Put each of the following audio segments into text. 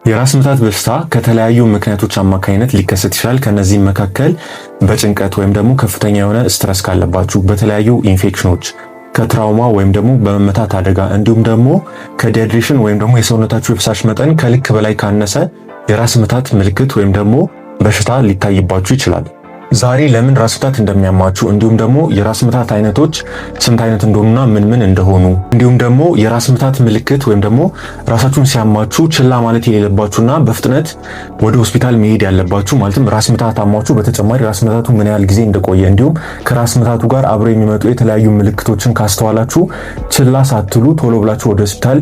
የራስ ምታት በሽታ ከተለያዩ ምክንያቶች አማካኝነት ሊከሰት ይችላል። ከነዚህም መካከል በጭንቀት ወይም ደግሞ ከፍተኛ የሆነ ስትረስ ካለባችሁ፣ በተለያዩ ኢንፌክሽኖች፣ ከትራውማ ወይም ደግሞ በመመታት አደጋ እንዲሁም ደግሞ ከዲሃይድሬሽን ወይም ደግሞ የሰውነታችሁ የፍሳሽ መጠን ከልክ በላይ ካነሰ የራስ ምታት ምልክት ወይም ደግሞ በሽታ ሊታይባችሁ ይችላል። ዛሬ ለምን ራስ ምታት እንደሚያማችሁ እንዲሁም ደግሞ የራስ ምታት አይነቶች ስንት አይነት እንደሆኑና ምን ምን እንደሆኑ እንዲሁም ደግሞ የራስ ምታት ምልክት ወይም ደግሞ ራሳችሁን ሲያማችሁ ችላ ማለት የሌለባችሁና በፍጥነት ወደ ሆስፒታል መሄድ ያለባችሁ ማለትም ራስ ምታት አሟችሁ በተጨማሪ ራስ ምታቱ ምን ያህል ጊዜ እንደቆየ እንዲሁም ከራስ ምታቱ ጋር አብረው የሚመጡ የተለያዩ ምልክቶችን ካስተዋላችሁ ችላ ሳትሉ ቶሎ ብላችሁ ወደ ሆስፒታል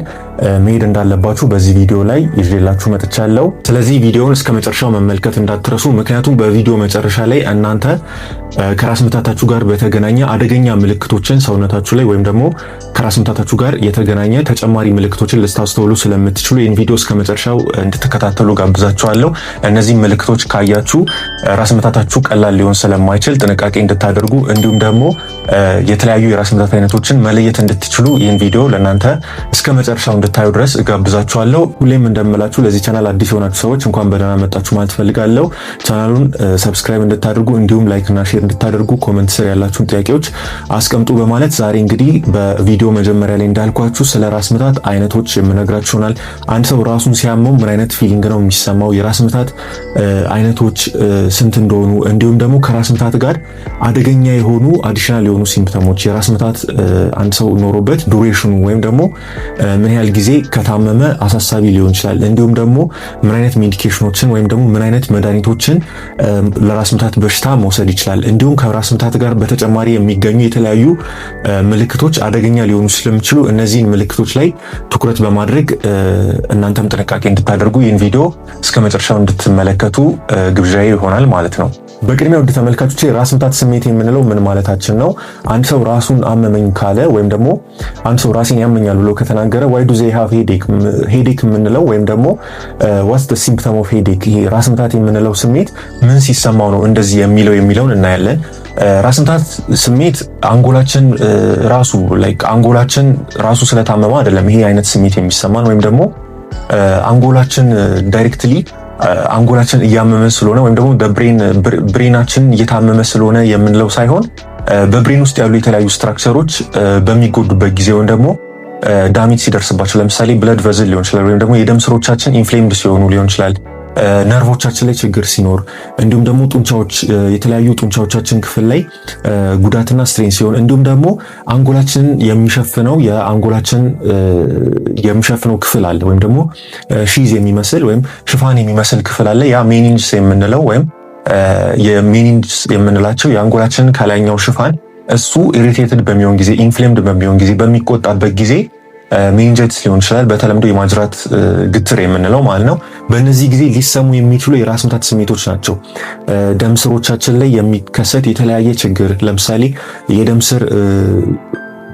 መሄድ እንዳለባችሁ በዚህ ቪዲዮ ላይ ይዤላችሁ መጥቻለሁ። ስለዚህ ቪዲዮውን እስከ መጨረሻው መመልከት እንዳትረሱ፣ ምክንያቱም በቪዲዮ መጨረሻ ላይ እናንተ ከራስ ምታታችሁ ጋር በተገናኘ አደገኛ ምልክቶችን ሰውነታችሁ ላይ ወይም ደግሞ ከራስ ምታታችሁ ጋር የተገናኘ ተጨማሪ ምልክቶችን ልታስተውሉ ስለምትችሉ ይህን ቪዲዮ እስከ መጨረሻው እንድትከታተሉ ጋብዛችኋለሁ። እነዚህ ምልክቶች ካያችሁ ራስ ምታታችሁ ቀላል ሊሆን ስለማይችል ጥንቃቄ እንድታደርጉ እንዲሁም ደግሞ የተለያዩ የራስ ምታት አይነቶችን መለየት እንድትችሉ ይህን ቪዲዮ ለእናንተ እስከ መጨረሻው እንድታዩ ድረስ ጋብዛችኋለሁ። ሁሌም እንደምላችሁ ለዚህ ቻናል አዲስ የሆናችሁ ሰዎች እንኳን በደህና መጣችሁ ማለት ፈልጋለሁ። ቻናሉን ሰብስክራይብ እንድታደርጉ እንዲሁም ላይክ እና ሼር እንድታደርጉ ኮሜንት ስር ያላችሁን ጥያቄዎች አስቀምጡ በማለት ዛሬ እንግዲህ በቪዲዮ መጀመሪያ ላይ እንዳልኳችሁ ስለ ራስ ምታት አይነቶች የምነግራችሁ ይሆናል። አንድ ሰው ራሱን ሲያመው ምን አይነት ፊሊንግ ነው የሚሰማው፣ የራስ ምታት አይነቶች ስንት እንደሆኑ እንዲሁም ደግሞ ከራስ ምታት ጋር አደገኛ የሆኑ አዲሽናል የሆኑ ሲምፕተሞች የራስ ምታት አንድ ሰው ኖሮበት ዱሬሽኑ ወይም ደግሞ ምን ያህል ጊዜ ከታመመ አሳሳቢ ሊሆን ይችላል፣ እንዲሁም ደግሞ ምን አይነት ሜዲኬሽኖችን ወይም ደግሞ ምን አይነት መድኃኒቶችን ለራስ ምታት በሽታ መውሰድ ይችላል፣ እንዲሁም ከራስ ምታት ጋር በተጨማሪ የሚገኙ የተለያዩ ምልክቶች አደገኛ ሊሆኑ ስለሚችሉ እነዚህን ምልክቶች ላይ ትኩረት በማድረግ እናንተም ጥንቃቄ እንድታደርጉ ይህን ቪዲዮ እስከ መጨረሻው እንድትመለከቱ ግብዣዬ ይሆናል ማለት ነው። በቅድሚያ ውድ ተመልካቾች ራስ ምታት ስሜት የምንለው ምን ማለታችን ነው? አንድ ሰው ራሱን አመመኝ ካለ ወይም ደግሞ አንድ ሰው ራሴን ያመኛል ብሎ ከተናገረ why do they have headache የምንለው ወይም ደግሞ what's the symptom of headache ይሄ ራስ ምታት የምንለው ስሜት ምን ሲሰማው ነው እንደዚህ የሚለውን እናያለን። ራስ ምታት ስሜት አንጎላችን ራሱ ስለታመመ አይደለም ይሄ አይነት ስሜት የሚሰማን ወይም ደግሞ አንጎላችን ዳይሬክትሊ አንጎላችን እያመመ ስለሆነ ወይም ደግሞ ብሬናችን እየታመመ ስለሆነ የምንለው ሳይሆን በብሬን ውስጥ ያሉ የተለያዩ ስትራክቸሮች በሚጎዱበት ጊዜ ወይም ደግሞ ዳሜጅ ሲደርስባቸው ለምሳሌ ብለድ ቨዝል ሊሆን ይችላል ወይም ደግሞ የደም ስሮቻችን ኢንፍሌምድ ሲሆኑ ሊሆን ይችላል፣ ነርቮቻችን ላይ ችግር ሲኖር እንዲሁም ደግሞ የተለያዩ ጡንቻዎቻችን ክፍል ላይ ጉዳትና ስትሬን ሲሆን እንዲሁም ደግሞ አንጎላችንን የሚሸፍነው ክፍል አለ ወይም ደግሞ ሺዝ የሚመስል ወይም ሽፋን የሚመስል ክፍል አለ። ያ ሜኒንጅስ የምንለው ወይም የሜኒንጅስ የምንላቸው የአንጎላችንን ከላይኛው ሽፋን እሱ ኢሪቴትድ በሚሆን ጊዜ ኢንፍሌምድ በሚሆን ጊዜ በሚቆጣበት ጊዜ ሜኒንጃይቲስ ሊሆን ይችላል፣ በተለምዶ የማጅራት ግትር የምንለው ማለት ነው። በእነዚህ ጊዜ ሊሰሙ የሚችሉ የራስ ምታት ስሜቶች ናቸው። ደም ስሮቻችን ላይ የሚከሰት የተለያየ ችግር ለምሳሌ የደም ስር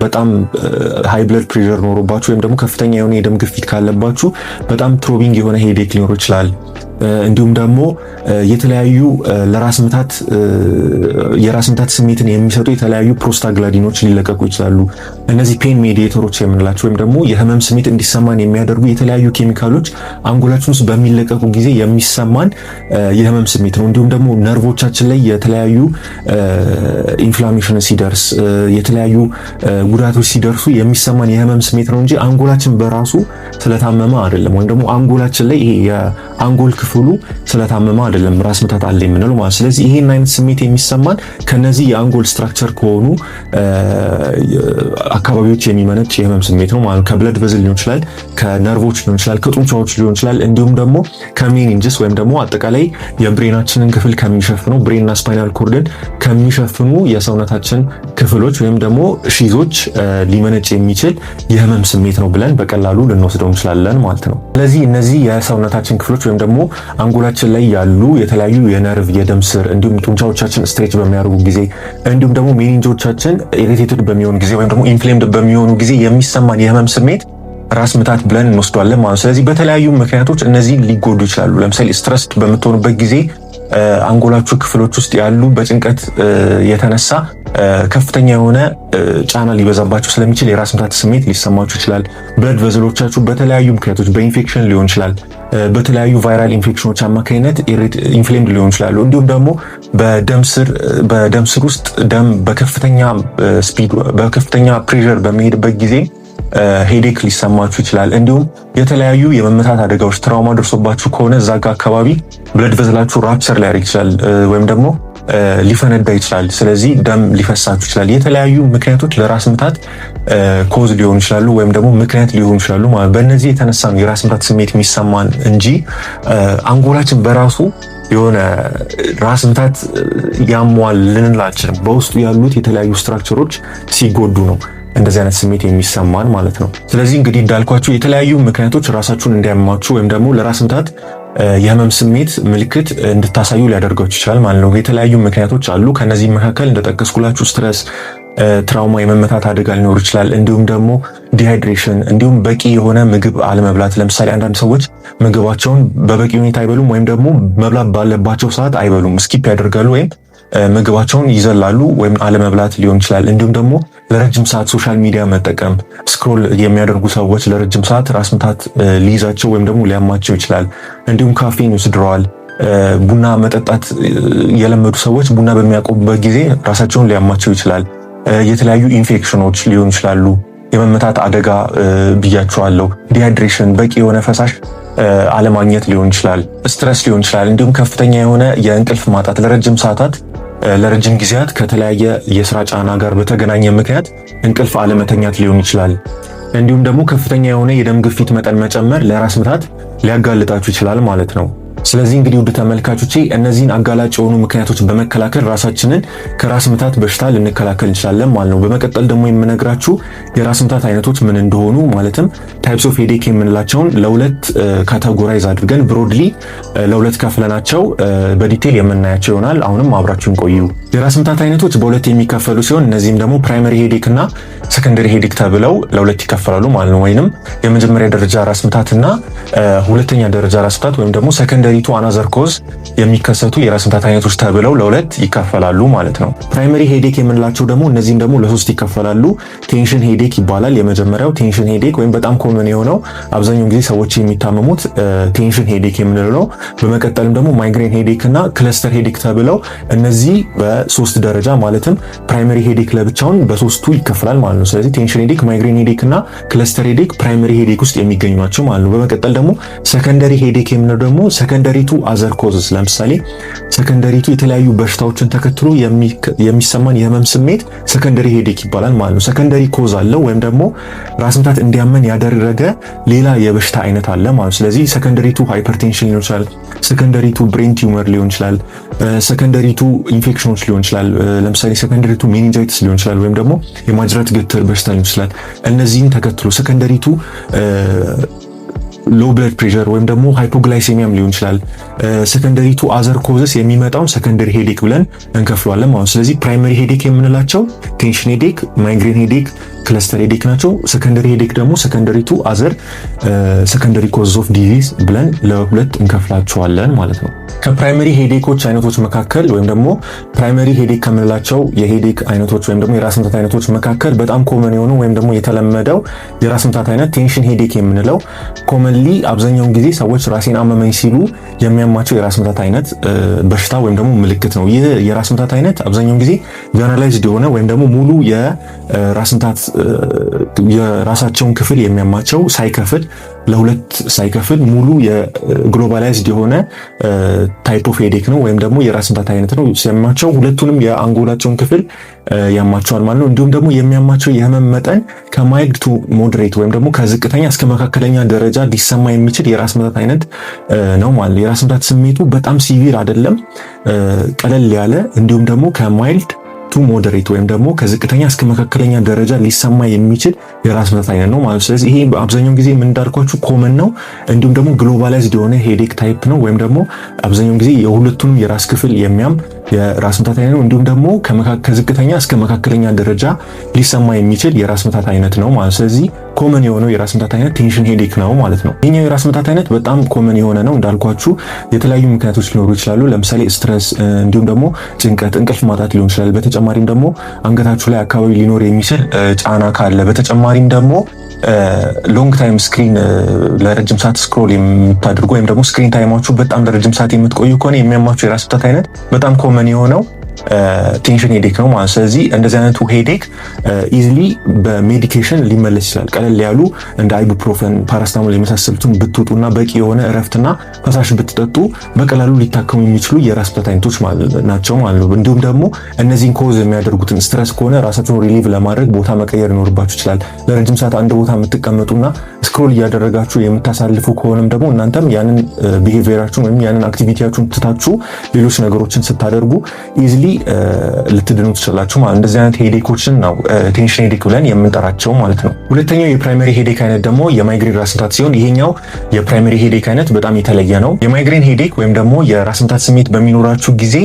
በጣም ሃይ ብለድ ፕሬሸር ኖሮባችሁ ወይም ደግሞ ከፍተኛ የሆነ የደም ግፊት ካለባችሁ በጣም ትሮቢንግ የሆነ ሄዴክ ሊኖር ይችላል። እንዲሁም ደግሞ የተለያዩ የራስ ምታት ስሜትን የሚሰጡ የተለያዩ ፕሮስታግላንዲኖች ሊለቀቁ ይችላሉ። እነዚህ ፔን ሜዲዬተሮች የምንላቸው ወይም ደግሞ የህመም ስሜት እንዲሰማን የሚያደርጉ የተለያዩ ኬሚካሎች አንጎላችን ውስጥ በሚለቀቁ ጊዜ የሚሰማን የህመም ስሜት ነው። እንዲሁም ደግሞ ነርቮቻችን ላይ የተለያዩ ኢንፍላሜሽን ሲደርስ የተለያዩ ጉዳቶች ሲደርሱ የሚሰማን የህመም ስሜት ነው እንጂ አንጎላችን በራሱ ስለታመመ አይደለም ወይም ደግሞ አንጎላችን ላይ ይሄ የአንጎል ክፍሉ ስለታመመ አይደለም ራስ ምታት አለ የምንለው ማለት። ስለዚህ ይሄን አይነት ስሜት የሚሰማን ከነዚህ የአንጎል ስትራክቸር ከሆኑ አካባቢዎች የሚመነጭ የህመም ስሜት ነው ማለት። ከብለድ ቨዝል ሊሆን ይችላል፣ ከነርቮች ሊሆን ይችላል፣ ከጡንቻዎች ሊሆን ይችላል፣ እንዲሁም ደግሞ ከሜኒንጅስ ወይም ደግሞ አጠቃላይ የብሬናችንን ክፍል ከሚሸፍነው ብሬንና ስፓይናል ኮርድን ከሚሸፍኑ የሰውነታችን ክፍሎች ወይም ደግሞ ሺዞች ሊመነጭ የሚችል የህመም ስሜት ነው ብለን በቀላሉ ልንወስደው እንችላለን ማለት ነው። ስለዚህ እነዚህ የሰውነታችን ክፍሎች ወይም ደግሞ አንጎላችን ላይ ያሉ የተለያዩ የነርቭ የደም ስር እንዲሁም ጡንቻዎቻችን ስትሬች በሚያደርጉ ጊዜ እንዲሁም ደግሞ ሜኒንጆቻችን ኢሪቴትድ በሚሆኑ ጊዜ ወይም ደግሞ ኢንፍሌምድ በሚሆኑ ጊዜ የሚሰማን የህመም ስሜት ራስ ምታት ብለን እንወስደዋለን ማለት ነው። ስለዚህ በተለያዩ ምክንያቶች እነዚህ ሊጎዱ ይችላሉ። ለምሳሌ ስትረስድ በምትሆኑበት ጊዜ አንጎላችሁ ክፍሎች ውስጥ ያሉ በጭንቀት የተነሳ ከፍተኛ የሆነ ጫና ሊበዛባችሁ ስለሚችል የራስ ምታት ስሜት ሊሰማችሁ ይችላል። ብለድ ቨዝሎቻችሁ በተለያዩ ምክንያቶች በኢንፌክሽን ሊሆን ይችላል፣ በተለያዩ ቫይራል ኢንፌክሽኖች አማካኝነት ኢንፍሌምድ ሊሆን ይችላሉ። እንዲሁም ደግሞ በደም ስር ውስጥ ደም በከፍተኛ ፕሬሸር በሚሄድበት ጊዜ ሄዴክ ሊሰማችሁ ይችላል። እንዲሁም የተለያዩ የመመታት አደጋዎች ትራውማ ደርሶባችሁ ከሆነ እዛ ጋር አካባቢ ብለድ ቨዝላችሁ ራፕቸር ሊያደርግ ይችላል ወይም ደግሞ ሊፈነዳ ይችላል። ስለዚህ ደም ሊፈሳችሁ ይችላል። የተለያዩ ምክንያቶች ለራስ ምታት ኮዝ ሊሆኑ ይችላሉ ወይም ደግሞ ምክንያት ሊሆኑ ይችላሉ ማለት በእነዚህ የተነሳ ነው የራስ ምታት ስሜት የሚሰማን እንጂ አንጎላችን በራሱ የሆነ ራስ ምታት ያሟል ልንል አንችልም። በውስጡ ያሉት የተለያዩ ስትራክቸሮች ሲጎዱ ነው እንደዚህ አይነት ስሜት የሚሰማን ማለት ነው። ስለዚህ እንግዲህ እንዳልኳችሁ የተለያዩ ምክንያቶች ራሳችሁን እንዲያማችሁ ወይም ደግሞ ለራስ ምታት የህመም ስሜት ምልክት እንድታሳዩ ሊያደርጋችሁ ይችላል ማለት ነው። የተለያዩ ምክንያቶች አሉ። ከነዚህ መካከል እንደጠቀስኩላችሁ ስትረስ፣ ትራውማ፣ የመመታት አደጋ ሊኖር ይችላል። እንዲሁም ደግሞ ዲሃይድሬሽን፣ እንዲሁም በቂ የሆነ ምግብ አለመብላት። ለምሳሌ አንዳንድ ሰዎች ምግባቸውን በበቂ ሁኔታ አይበሉም ወይም ደግሞ መብላት ባለባቸው ሰዓት አይበሉም፣ ስኪፕ ያደርጋሉ ወይም ምግባቸውን ይዘላሉ ወይም አለመብላት ሊሆን ይችላል። እንዲሁም ደግሞ ለረጅም ሰዓት ሶሻል ሚዲያ መጠቀም፣ ስክሮል የሚያደርጉ ሰዎች ለረጅም ሰዓት ራስ ምታት ሊይዛቸው ወይም ደግሞ ሊያማቸው ይችላል። እንዲሁም ካፌን ወስደዋል፣ ቡና መጠጣት የለመዱ ሰዎች ቡና በሚያቆሙበት ጊዜ ራሳቸውን ሊያማቸው ይችላል። የተለያዩ ኢንፌክሽኖች ሊሆኑ ይችላሉ። የመመታት አደጋ ብያቸዋለሁ። ዲሃይድሬሽን፣ በቂ የሆነ ፈሳሽ አለማግኘት ሊሆን ይችላል። ስትረስ ሊሆን ይችላል። እንዲሁም ከፍተኛ የሆነ የእንቅልፍ ማጣት ለረጅም ሰዓታት ለረጅም ጊዜያት ከተለያየ የስራ ጫና ጋር በተገናኘ ምክንያት እንቅልፍ አለመተኛት ሊሆን ይችላል። እንዲሁም ደግሞ ከፍተኛ የሆነ የደም ግፊት መጠን መጨመር ለራስ ምታት ሊያጋልጣችሁ ይችላል ማለት ነው። ስለዚህ እንግዲህ ውድ ተመልካቾቼ እነዚህን አጋላጭ የሆኑ ምክንያቶች በመከላከል ራሳችንን ከራስ ምታት በሽታ ልንከላከል እንችላለን ማለት ነው። በመቀጠል ደግሞ የምነግራችሁ የራስ ምታት አይነቶች ምን እንደሆኑ ማለትም ታይፕስ ኦፍ ሄዴክ የምንላቸውን ለሁለት ካቴጎራይዝ አድርገን ብሮድሊ ለሁለት ከፍለናቸው በዲቴል የምናያቸው ይሆናል። አሁንም አብራችሁን ቆዩ። የራስ ምታት አይነቶች በሁለት የሚከፈሉ ሲሆን እነዚህም ደግሞ ፕራይመሪ ሄዴክ እና ሰከንደሪ ሄዴክ ተብለው ለሁለት ይከፈላሉ ማለት ነው። ወይንም የመጀመሪያ ደረጃ ራስ ምታትና ሁለተኛ ደረጃ ራስ ምታት ወይም ደግሞ ሰከንደሪ ቱ አናዘር ኮዝ የሚከሰቱ የራስ ምታት አይነቶች ተብለው ለሁለት ይከፈላሉ ማለት ነው። ፕራይመሪ ሄዴክ የምንላቸው ደግሞ እነዚህም ደግሞ ለሶስት ይከፈላሉ። ቴንሽን ሄዴክ ይባላል የመጀመሪያው ቴንሽን ሄዴክ ወይም በጣም ኮመን የሆነው አብዛኛውን ጊዜ ሰዎች የሚታመሙት ቴንሽን ሄዴክ የምንለው ነው። በመቀጠልም ደግሞ ማይግሬን ሄዴክ እና ክለስተር ሄዴክ ተብለው እነዚህ በሶስት ደረጃ ማለትም ፕራይመሪ ሄዴክ ለብቻውን በሶስቱ ይከፈላል ማለት ነው። ስለዚህ ቴንሽን ሄዴክ፣ ማይግሬን ሄዴክ እና ክለስተር ሄዴክ ፕራይመሪ ሄዴክ ውስጥ የሚገኙ ናቸው ማለት ነው። በመቀጠል ደግሞ ሰከንደሪ ሄዴክ የምንለው ደግሞ ሰከንደሪ ቱ አዘር ኮዝስ ለምሳሌ ሰከንደሪ ቱ የተለያዩ በሽታዎችን ተከትሎ የሚሰማን የህመም ስሜት ሰከንደሪ ሄዴክ ይባላል ማለት ነው። ሰከንደሪ ኮዝ አለው ወይም ደግሞ ራስ ምታት እንዲያመን ያደረገ ሌላ የበሽታ አይነት አለ ማለት ነው። ስለዚህ ሰከንደሪ ቱ ሃይፐርቴንሽን ሊሆን ይችላል፣ ሰከንደሪ ቱ ብሬን ቲዩመር ሊሆን ይችላል፣ ሰከንደሪ ቱ ኢንፌክሽኖች ሊሆን ይችላል። ለምሳሌ ሰከንደሪ ቱ ሜኒንጃይቲስ ሊሆን ይችላል ወይም ደግሞ የማጅራት ገትር በሽታ ሊሆን ይችላል። እነዚህን ተከትሎ ሰከንደሪ ቱ ሎ ብለድ ፕሬሸር ወይም ደግሞ ሃይፖግላይሴሚያም ሊሆን ይችላል። ሰከንደሪ ቱ አዘር ኮዝስ የሚመጣውን ሰከንደሪ ሄዴክ ብለን እንከፍለዋለን ማለት ነው። ስለዚህ ፕራይመሪ ሄዴክ የምንላቸው ቴንሽን ሄዴክ፣ ማይግሬን ሄዴክ፣ ክለስተር ሄዴክ ናቸው። ሰከንደሪ ሄዴክ ደግሞ ሰከንደሪ ቱ አዘር ሰከንደሪ ኮዝ ኦፍ ዲዚዝ ብለን ለሁለት እንከፍላቸዋለን ማለት ነው። ከፕራይመሪ ሄዴኮች አይነቶች መካከል ወይም ደግሞ ፕራይመሪ ሄዴክ ከምንላቸው የሄዴክ አይነቶች ወይም ደግሞ የራስ ምታት አይነቶች መካከል በጣም ኮመን የሆኑ ወይም ደግሞ የተለመደው የራስ ምታት አይነት ቴንሽን ሄዴክ የምንለው ኮመንሊ አብዛኛውን ጊዜ ሰዎች ራሴን አመመኝ ሲሉ የሚያማቸው የራስ ምታት አይነት በሽታ ወይም ደግሞ ምልክት ነው። ይህ የራስ ምታት አይነት አብዛኛውን ጊዜ ጀነራላይዝድ የሆነ ወይም ደግሞ ሙሉ የራስ ምታት የራሳቸውን ክፍል የሚያማቸው ሳይከፍል ለሁለት ሳይከፍል ሙሉ የግሎባላይዝድ የሆነ ታይፕ ኦፍ ሄዴክ ነው ወይም ደግሞ የራስ ምታት አይነት ነው። ሲያማቸው ሁለቱንም የአንጎላቸውን ክፍል ያማቸዋል ማለት ነው። እንዲሁም ደግሞ የሚያማቸው የህመም መጠን ከማይልድ ቱ ሞዴሬት ወይም ደግሞ ከዝቅተኛ እስከ መካከለኛ ደረጃ ሊሰማ የሚችል የራስ ምታት አይነት ነው ማለት ነው። የራስ ምታት ስሜቱ በጣም ሲቪር አይደለም፣ ቀለል ያለ እንዲሁም ደግሞ ከማይልድ ቱ ሞዴሬት ወይም ደግሞ ከዝቅተኛ እስከ መካከለኛ ደረጃ ሊሰማ የሚችል የራስ ምታት አይነት ነው ማለት። ስለዚህ ይሄ አብዛኛውን ጊዜ ምን እንዳልኳችሁ ኮመን ነው። እንዲሁም ደግሞ ግሎባላይዝድ የሆነ ሄዴክ ታይፕ ነው ወይም ደግሞ አብዛኛውን ጊዜ የሁለቱንም የራስ ክፍል የሚያም የራስ ምታት አይነት ነው። እንዲሁም ደግሞ ከዝቅተኛ እስከ መካከለኛ ደረጃ ሊሰማ የሚችል የራስ ምታት አይነት ነው ማለት። ስለዚህ ኮመን የሆነው የራስ ምታት አይነት ቴንሽን ሄዴክ ነው ማለት ነው። ይሄኛው የራስ ምታት አይነት በጣም ኮመን የሆነ ነው እንዳልኳችሁ የተለያዩ ምክንያቶች ሊኖሩ ይችላሉ። ለምሳሌ ስትረስ፣ እንዲሁም ደግሞ ጭንቀት፣ እንቅልፍ ማጣት ሊሆን ይችላል። በተጨማሪም ደግሞ አንገታችሁ ላይ አካባቢ ሊኖር የሚችል ጫና ካለ፣ በተጨማሪም ደግሞ ሎንግ ታይም ስክሪን ለረጅም ሰዓት ስክሮል የምታደርጉ ወይም ደግሞ ስክሪን ታይማችሁ በጣም ለረጅም ሰዓት የምትቆዩ ከሆነ የሚያማችሁ የራስ ምታት አይነት በጣም ኮመን የሆነው ቴንሽን ሄዴክ ነው ማለት። ስለዚህ እንደዚህ አይነቱ ሄዴክ ኢዚሊ በሜዲኬሽን ሊመለስ ይችላል። ቀለል ያሉ እንደ አይቡፕሮፈን፣ ፓራስታሞል የመሳሰሉትን ብትውጡና በቂ የሆነ እረፍትና ፈሳሽ ብትጠጡ በቀላሉ ሊታከሙ የሚችሉ የራስ ምታት አይነቶች ናቸው ማለት ነው። እንዲሁም ደግሞ እነዚህን ኮዝ የሚያደርጉትን ስትረስ ከሆነ ራሳችሁን ሪሊቭ ለማድረግ ቦታ መቀየር ይኖርባችሁ ይችላል። ለረጅም ሰዓት አንድ ቦታ የምትቀመጡና ስክሮል እያደረጋችሁ የምታሳልፉ ከሆነም ደግሞ እናንተም ያንን ቢሄቪየራችሁን ወይም ያንን አክቲቪቲያችሁን ትታችሁ ሌሎች ነገሮችን ስታደርጉ ኢዚሊ ልትድኑ ትችላላችሁ ማለት። እንደዚህ አይነት ሄዴኮችን ነው ቴንሽን ሄዴክ ብለን የምንጠራቸው ማለት ነው። ሁለተኛው የፕራይመሪ ሄዴክ አይነት ደግሞ የማይግሬን ራስ ምታት ሲሆን ይሄኛው የፕራይመሪ ሄዴክ አይነት በጣም የተለየ ነው። የማይግሬን ሄዴክ ወይም ደግሞ የራስ ምታት ስሜት በሚኖራችሁ ጊዜ